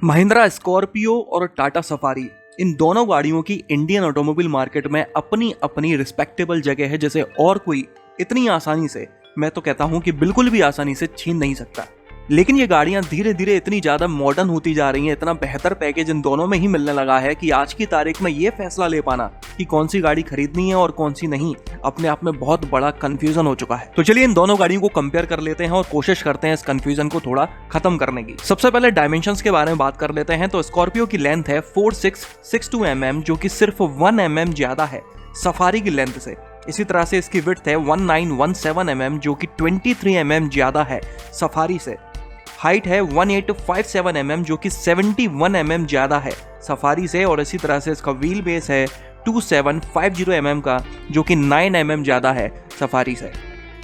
Mahindra Scorpio और Tata safari, इन दोनों गाड़ियों की इंडियन ऑटोमोबाइल मार्केट में अपनी अपनी रिस्पेक्टेबल जगह है, जैसे और कोई इतनी आसानी से, मैं तो कहता हूं कि बिल्कुल भी आसानी से छीन नहीं सकता। लेकिन ये गाड़ियां धीरे धीरे इतनी ज्यादा मॉडर्न होती जा रही हैं, इतना बेहतर पैकेज इन दोनों में ही मिलने लगा है कि आज की तारीख में ये फैसला ले पाना कि कौन सी गाड़ी खरीदनी है और कौन सी नहीं, अपने आप में बहुत बड़ा कंफ्यूजन हो चुका है। तो चलिए इन दोनों गाड़ियों को कंपेयर कर लेते हैं और कोशिश करते हैं इस कंफ्यूजन को थोड़ा खत्म करने की। सबसे पहले डायमेंशंस के बारे में बात कर लेते हैं। तो स्कॉर्पियो की लेंथ है 4662 mm, जो कि सिर्फ 1 mm ज्यादा है सफारी की लेंथ से। इसी तरह से इसकी विड्थ है 1917 mm, जो कि 23 mm ज्यादा है सफारी से। हाइट है 1857 mm, जो कि 71 mm ज्यादा है सफारी से। और इसी तरह से इसका व्हील बेस है 2750 mm का, जो कि 9 mm ज्यादा है सफारी से।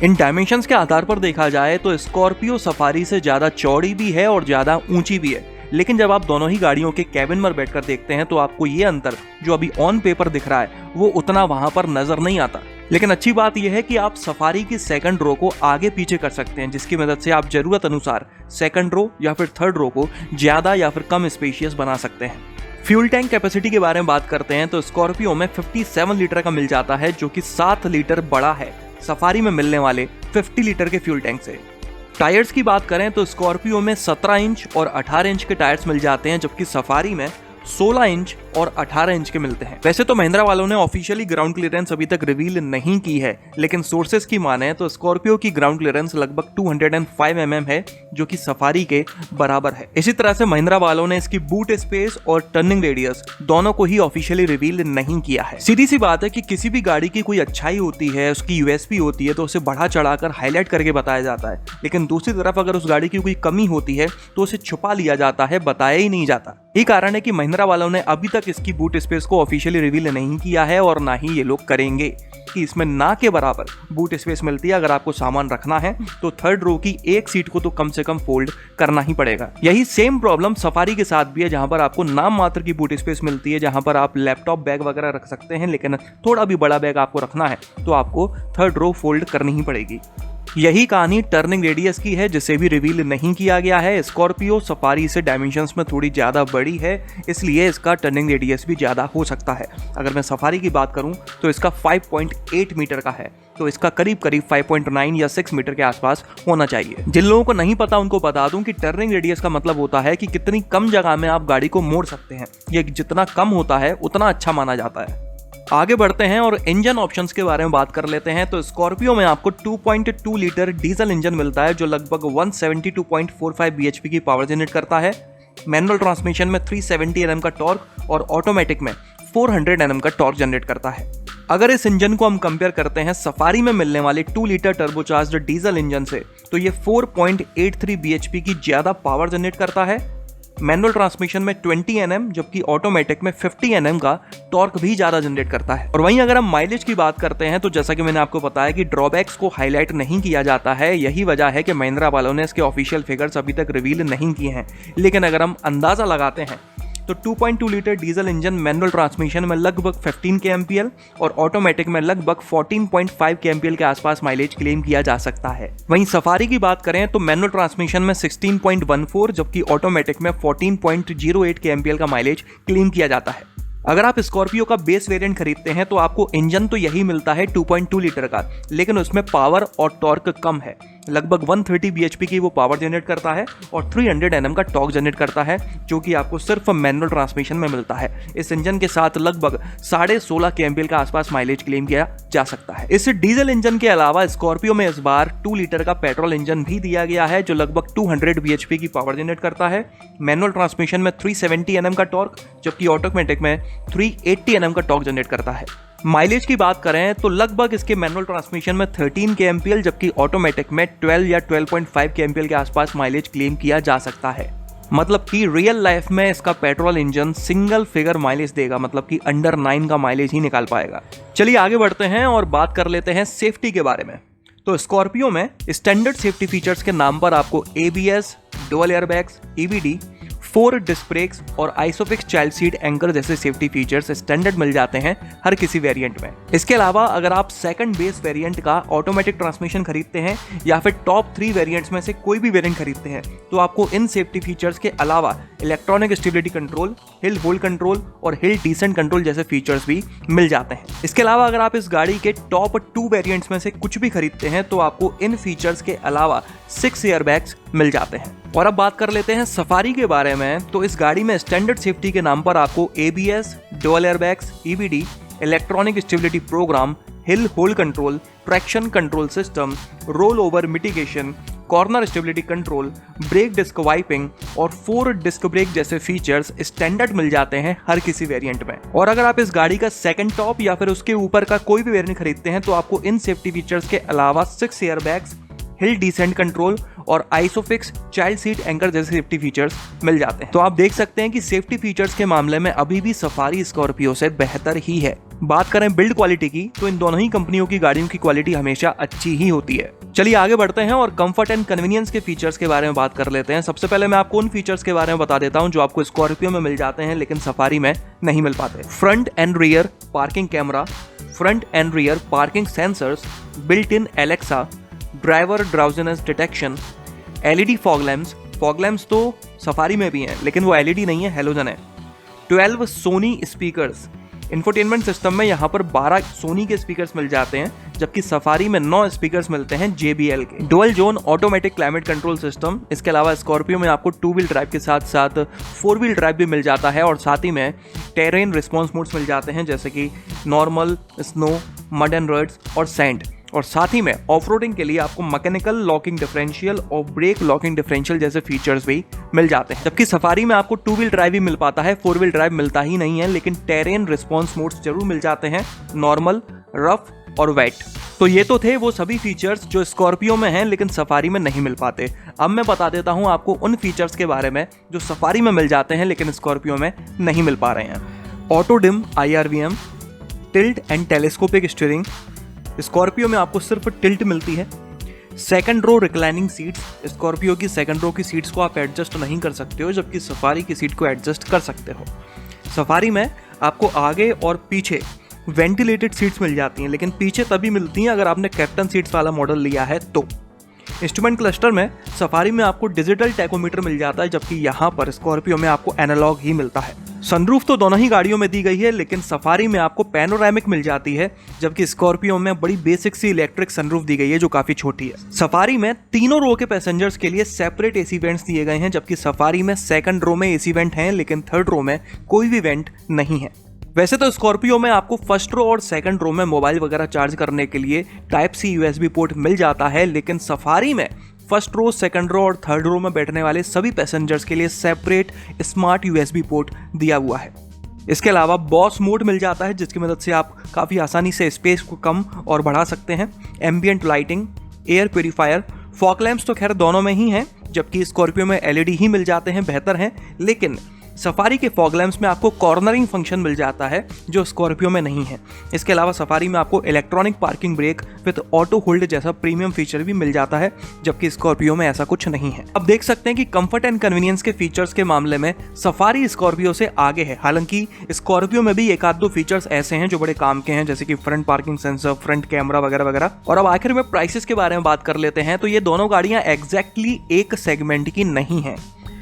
इन डायमेंशंस के आधार पर देखा जाए तो स्कॉर्पियो सफारी से ज्यादा चौड़ी भी है और ज्यादा ऊंची भी है। लेकिन जब आप दोनों ही गाड़ियों के कैबिन में बैठकर देखते हैं तो आपको ये अंतर जो अभी ऑन पेपर दिख रहा है वो उतना वहां पर नजर नहीं आता। लेकिन अच्छी बात यह है कि आप सफारी की सेकंड रो को आगे पीछे कर सकते हैं, जिसकी मदद से आप जरूरत अनुसार सेकंड रो या फिर थर्ड रो को ज्यादा या फिर कम स्पेशियस बना सकते हैं। फ्यूल टैंक कैपेसिटी के बारे में बात करते हैं तो स्कॉर्पियो में 57 लीटर का मिल जाता है, जो कि 7 लीटर बड़ा है सफारी में मिलने वाले 50 लीटर के फ्यूल टैंक से। टायर्स की बात करें तो स्कॉर्पियो में 17 इंच और 18 इंच के टायर्स मिल जाते हैं, जबकि सफारी में 16 इंच और 18 इंच के मिलते हैं। वैसे तो महिंद्रा वालों ने ऑफिशियली ग्राउंड क्लियरेंस अभी तक रिवील नहीं की है, लेकिन सोर्सेस की माने तो स्कॉर्पियो की ग्राउंड क्लियरेंस लगभग 205 mm है, जो कि सफारी के बराबर है। इसी तरह से महिंद्रा वालों ने इसकी बूट स्पेस और टर्निंग रेडियस दोनों को ही ऑफिशियली रिवील नहीं किया है। सीधी सी बात है कि किसी भी गाड़ी की कोई अच्छाई होती है, उसकी यूएसपी होती है, तो उसे बढ़ा चढ़ाकर हाईलाइट करके बताया जाता है। लेकिन दूसरी तरफ अगर उस गाड़ी की कोई कमी होती है तो उसे छुपा लिया जाता है, बताया ही नहीं जाता। यही कारण है कि महिंद्रा वालों ने अभी तक इसकी बूट स्पेस को ऑफिशियली रिवील नहीं किया है और ना ही ये लोग करेंगे कि इसमें ना के बराबर बूट स्पेस मिलती है। अगर आपको सामान रखना है तो थर्ड रो की एक सीट को तो कम से कम फोल्ड करना ही पड़ेगा। यही सेम प्रॉब्लम सफारी के साथ भी है, जहां पर आपको नाम मात्र की बूट स्पेस मिलती है, जहां पर आप लैपटॉप बैग वगैरह रख सकते हैं, लेकिन थोड़ा भी बड़ा बैग आपको रखना है तो आपको थर्ड रो फोल्ड करनी ही पड़ेगी। यही कहानी टर्निंग रेडियस की है, जिसे भी रिवील नहीं किया गया है। स्कॉर्पियो सफारी से डायमेंशंस में थोड़ी ज़्यादा बड़ी है, इसलिए इसका टर्निंग रेडियस भी ज़्यादा हो सकता है। अगर मैं सफारी की बात करूं तो इसका 5.8 मीटर का है, तो इसका करीब करीब 5.9 या 6 मीटर के आसपास होना चाहिए। जिन लोगों को नहीं पता उनको बता दूं कि टर्निंग रेडियस का मतलब होता है कि कितनी कम जगह में आप गाड़ी को मोड़ सकते हैं। ये जितना कम होता है उतना अच्छा माना जाता है। आगे बढ़ते हैं और इंजन ऑप्शंस के बारे में बात कर लेते हैं। तो स्कॉर्पियो में आपको 2.2 लीटर डीजल इंजन मिलता है, जो लगभग 172.45 bhp की पावर जनरेट करता है। मैनुअल ट्रांसमिशन में 370 Nm का टॉर्क और ऑटोमेटिक में 400 Nm का टॉर्क जनरेट करता है। अगर इस इंजन को हम कंपेयर करते हैं सफारी में मिलने वाले 2 लीटर टर्बोचार्ज्ड डीजल इंजन से, तो ये 4.83 bhp की ज्यादा पावर जनरेट करता है। मैनुअल ट्रांसमिशन में 20 Nm, जबकि ऑटोमेटिक में 50 Nm का टॉर्क भी ज्यादा जनरेट करता है। और वहीं अगर हम माइलेज की बात करते हैं तो जैसा कि मैंने आपको बताया कि ड्रॉबैक्स को हाईलाइट नहीं किया जाता है। यही वजह है कि महिंद्रा वालों ने इसके ऑफिशियल फिगर्स अभी तक रिवील नहीं किए हैं। लेकिन अगर हम अंदाजा लगाते हैं तो 2.2 litre diesel engine manual transmission में लगभग 15 kmpl और ऑटोमेटिक में लगभग 14.5 kmpl के आसपास माइलेज क्लेम किया जा सकता है। वहीं सफारी की बात करें तो मैनुअल ट्रांसमिशन में 16.14, जबकि ऑटोमेटिक में 14.08 kmpl का माइलेज क्लेम किया जाता है। अगर आप स्कॉर्पियो का बेस वेरिएंट खरीदते हैं तो आपको इंजन तो यही मिलता है 2.2 लीटर का, लेकिन उसमें पावर और टॉर्क कम है। लगभग 130 bhp की वो पावर जनरेट करता है और 300 Nm का टॉर्क जनरेट करता है, जो कि आपको सिर्फ मैनुअल ट्रांसमिशन में मिलता है। इस इंजन के साथ लगभग 16.5 kmpl का आसपास माइलेज क्लेम किया जा सकता है। इस डीजल इंजन के अलावा स्कॉर्पियो में इस बार 2 लीटर का पेट्रोल इंजन भी दिया गया है, जो लगभग 200 bhp की पावर जनरेट करता है। मैनुअल ट्रांसमिशन में 370 Nm का टॉर्क, जबकि ऑटोमेटिक में 380 Nm का टॉर्क जनरेट करता है। माइलेज की बात करें तो लगभग इसके मैनुअल ट्रांसमिशन में 13 kmpl, जबकि ऑटोमेटिक में 12 या 12.5 kmpl के आसपास माइलेज क्लेम किया जा सकता है। मतलब कि रियल लाइफ में इसका petrol engine single figure mileage देगा, मतलब कि अंडर 9 का माइलेज ही निकाल पाएगा। चलिए आगे बढ़ते हैं और बात कर लेते हैं सेफ्टी के बारे में। तो स्कॉर्पियो में स्टैंडर्ड सेफ्टी फीचर्स के नाम पर आपको ABS, dual airbags, EBD, 4 disc brakes और आइसोफिक्स चाइल्ड सीट एंकर जैसे सेफ्टी फीचर्स स्टैंडर्ड मिल जाते हैं हर किसी वेरिएंट में। इसके अलावा अगर आप सेकंड बेस वेरिएंट का ऑटोमेटिक ट्रांसमिशन खरीदते हैं या फिर टॉप 3 वेरिएंट्स में से कोई भी वेरिएंट खरीदते हैं तो आपको इन सेफ्टी फीचर्स के अलावा इलेक्ट्रॉनिक स्टेबिलिटी कंट्रोल, हिल होल्ड कंट्रोल और हिल डिसेंट कंट्रोल जैसे फीचर्स भी मिल जाते हैं। इसके अलावा अगर आप इस गाड़ी के टॉप 2 वेरिएंट्स में से कुछ भी खरीदते हैं तो आपको इन फीचर्स के अलावा 6 एयरबैग्स मिल जाते हैं। और अब बात कर लेते हैं सफारी के बारे में। तो इस गाड़ी में स्टैंडर्ड सेफ्टी के नाम पर आपको ABS, dual airbags, EBD, electronic stability program, hill hold control, traction control system, roll over mitigation, corner stability control, brake disc wiping और 4 डिस्क ब्रेक जैसे फीचर्स स्टैंडर्ड मिल जाते हैं हर किसी वेरिएंट में। और अगर आप इस गाड़ी का सेकंड टॉप या फिर उसके ऊपर का कोई भी वेरिएंट खरीदते हैं तो आपको इन सेफ्टी फीचर्स के अलावा 6 एयरबैग्स, हिल डिसेंट कंट्रोल और आइसोफिक्स चाइल्ड सीट एंकर जैसे सेफ्टी फीचर्स मिल जाते हैं। तो आप देख सकते हैं कि सेफ्टी फीचर्स के मामले में अभी भी सफारी स्कॉर्पियो से बेहतर ही है। बात करें बिल्ड क्वालिटी की तो इन दोनों ही कंपनियों की गाड़ियों की क्वालिटी हमेशा अच्छी ही होती है। चलिए आगे बढ़ते हैं और कंफर्ट एंड कन्वीनियंस के फीचर्स के बारे में बात कर लेते हैं। सबसे पहले मैं आपको उन फीचर्स के बारे में बता देता हूं जो आपको स्कॉर्पियो में मिल जाते हैं लेकिन सफारी में नहीं मिल पाते। Front end rear parking camera, front end rear parking sensors, built in Alexa, driver drowsiness detection, LED fog lamps तो सफारी में भी हैं लेकिन वो LED नहीं है, हैलोजन है। 12 सोनी स्पीकर्स, इंफोटेनमेंट सिस्टम में यहाँ पर 12 सोनी के स्पीकर्स मिल जाते हैं जबकि सफारी में 9 स्पीकर्स मिलते हैं JBL के। Dual zone automatic climate control system, इसके अलावा स्कॉर्पियो में आपको 2 व्हील ड्राइव के साथ साथ 4 व्हील ड्राइव भी मिल जाता है और साथ ही में टेरेन रिस्पॉन्स मोड्स मिल जाते हैं जैसे कि normal, snow, mud and rods और सैंड। और साथ ही में ऑफरोडिंग के लिए आपको मैकेनिकल लॉकिंग डिफरेंशियल और ब्रेक लॉकिंग डिफरेंशियल जैसे फीचर्स भी मिल जाते हैं। जबकि सफारी में आपको 2 व्हील ड्राइव भी मिल पाता है, 4 व्हील ड्राइव मिलता ही नहीं है, लेकिन टेरेन रिस्पॉन्स मोड्स जरूर मिल जाते हैं, नॉर्मल, रफ और वेट। तो ये तो थे वो सभी फीचर्स जो स्कॉर्पियो में हैं लेकिन सफारी में नहीं मिल पाते। अब मैं बता देता हूँ आपको उन फीचर्स के बारे में जो सफारी में मिल जाते हैं लेकिन स्कॉर्पियो में नहीं मिल पा रहे हैं। Auto dim IRVM, tilt and telescopic steering, Scorpio में आपको सिर्फ टिल्ट मिलती है। Second row reclining seats, Scorpio की सेकंड रो की सीट्स को आप एडजस्ट नहीं कर सकते हो जबकि सफारी की सीट को एडजस्ट कर सकते हो। सफारी में आपको आगे और पीछे वेंटिलेटेड सीट्स मिल जाती हैं लेकिन पीछे तभी मिलती हैं अगर आपने कैप्टन सीट्स वाला मॉडल लिया है तो। इंस्ट्रूमेंट क्लस्टर में सफारी में आपको डिजिटल टैकोमीटर मिल जाता है जबकि यहाँ पर स्कॉर्पियो में आपको एनालॉग ही मिलता है। सनरूफ तो दोनों ही गाड़ियों में दी गई है लेकिन सफारी में आपको पैनोरामिक मिल जाती है जबकि स्कॉर्पियो में बड़ी बेसिक सी इलेक्ट्रिक सनरूफ दी गई है जो काफी छोटी है। सफारी में तीनों रो के पैसेंजर्स के लिए सेपरेट AC वेंट्स दिए गए हैं जबकि सफारी में सेकंड रो में AC वेंट हैं लेकिन थर्ड रो में कोई भी वेंट नहीं है। वैसे तो स्कॉर्पियो में आपको फर्स्ट रो और सेकंड रो में मोबाइल वगैरह चार्ज करने के लिए Type-C USB पोर्ट मिल जाता है लेकिन सफारी में फर्स्ट रो, सेकंड रो और थर्ड रो में बैठने वाले सभी पैसेंजर्स के लिए सेपरेट स्मार्ट USB पोर्ट दिया हुआ है। इसके अलावा बॉस मोड मिल जाता है जिसकी मदद से आप काफ़ी आसानी से स्पेस को कम और बढ़ा सकते हैं। Ambient lighting, air purifier, fog lamps तो खैर दोनों में ही हैं जबकि स्कॉर्पियो में LED ही मिल जाते हैं, बेहतर हैं। लेकिन सफारी के फॉग लैम्प्स में आपको कॉर्नरिंग फंक्शन मिल जाता है जो स्कॉर्पियो में नहीं है। इसके अलावा सफारी में आपको electronic parking brake with auto hold जैसा प्रीमियम फीचर भी मिल जाता है जबकि स्कॉर्पियो में ऐसा कुछ नहीं है। अब देख सकते हैं कि कंफर्ट एंड कन्वीनियंस के फीचर्स के मामले में सफारी स्कॉर्पियो से आगे है। हालांकि स्कॉर्पियो में भी एक आध दो फीचर्स ऐसे हैं जो बड़े काम के हैं जैसे कि front parking sensor, front camera वगैरह वगैरह। और अब आखिर में प्राइसेस के बारे में बात कर लेते हैं। तो ये दोनों गाड़ियां एग्जैक्टली एक सेगमेंट की नहीं है।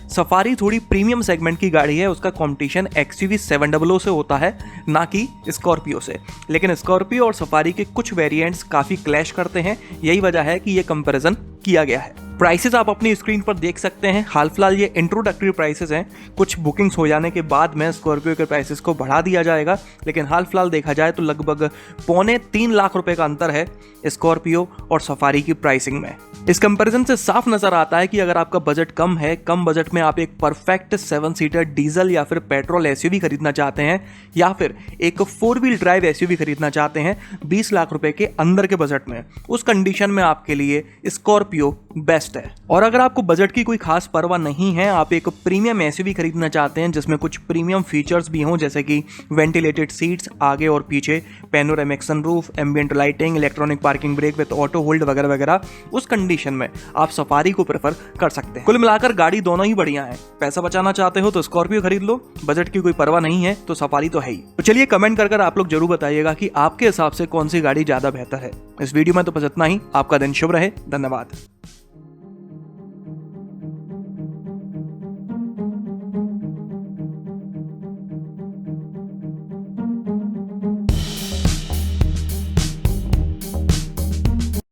सफारी थोड़ी प्रीमियम सेगमेंट की गाड़ी है, उसका कंपटीशन XUV 700 से होता है ना कि स्कॉर्पियो से। लेकिन स्कॉर्पियो और सफारी के कुछ वेरिएंट्स काफ़ी क्लैश करते हैं, यही वजह है कि ये कंपैरिजन किया गया है। प्राइसेस आप अपनी स्क्रीन पर देख सकते हैं। हाल फिलहाल ये इंट्रोडक्टरी प्राइसेस हैं, कुछ बुकिंग्स हो जाने के बाद में स्कॉर्पियो के प्राइसेस को बढ़ा दिया जाएगा। लेकिन हाल फिलहाल देखा जाए तो लगभग 2.25 लाख रुपए का अंतर है स्कॉर्पियो और सफारी की प्राइसिंग में। इस कंपैरिजन से साफ नजर आता है कि अगर आपका बजट कम है, कम बजट में आप एक परफेक्ट 7 सीटर डीजल या फिर पेट्रोल SUV खरीदना चाहते हैं या फिर एक 4 व्हील ड्राइव SUV खरीदना चाहते हैं 20 लाख रुपए के अंदर के बजट में, उस कंडीशन में आपके लिए स्कॉर्पियो बेस्ट बेस्ट है। और अगर आपको बजट की कोई खास परवाह नहीं है, आप एक प्रीमियम एसयूवी खरीदना चाहते हैं जिसमें कुछ प्रीमियम फीचर्स भी हों, जैसे कि वेंटिलेटेड सीट्स आगे और पीछे, panoramic sunroof, ambient lighting, electronic parking brake with auto hold वगैरह वगैरह, उस कंडीशन में आप सफारी को प्रेफर कर सकते हैं। कुल मिलाकर गाड़ी दोनों ही बढ़िया है। पैसा बचाना चाहते हो तो स्कॉर्पियो खरीद लो, बजट की कोई परवाह नहीं है तो सफारी तो है ही। तो चलिए कमेंट कर आप लोग जरूर बताइएगा कि आपके हिसाब से कौन सी गाड़ी ज्यादा बेहतर है। इस वीडियो में तो बस इतना ही। आपका दिन शुभ रहे। धन्यवाद।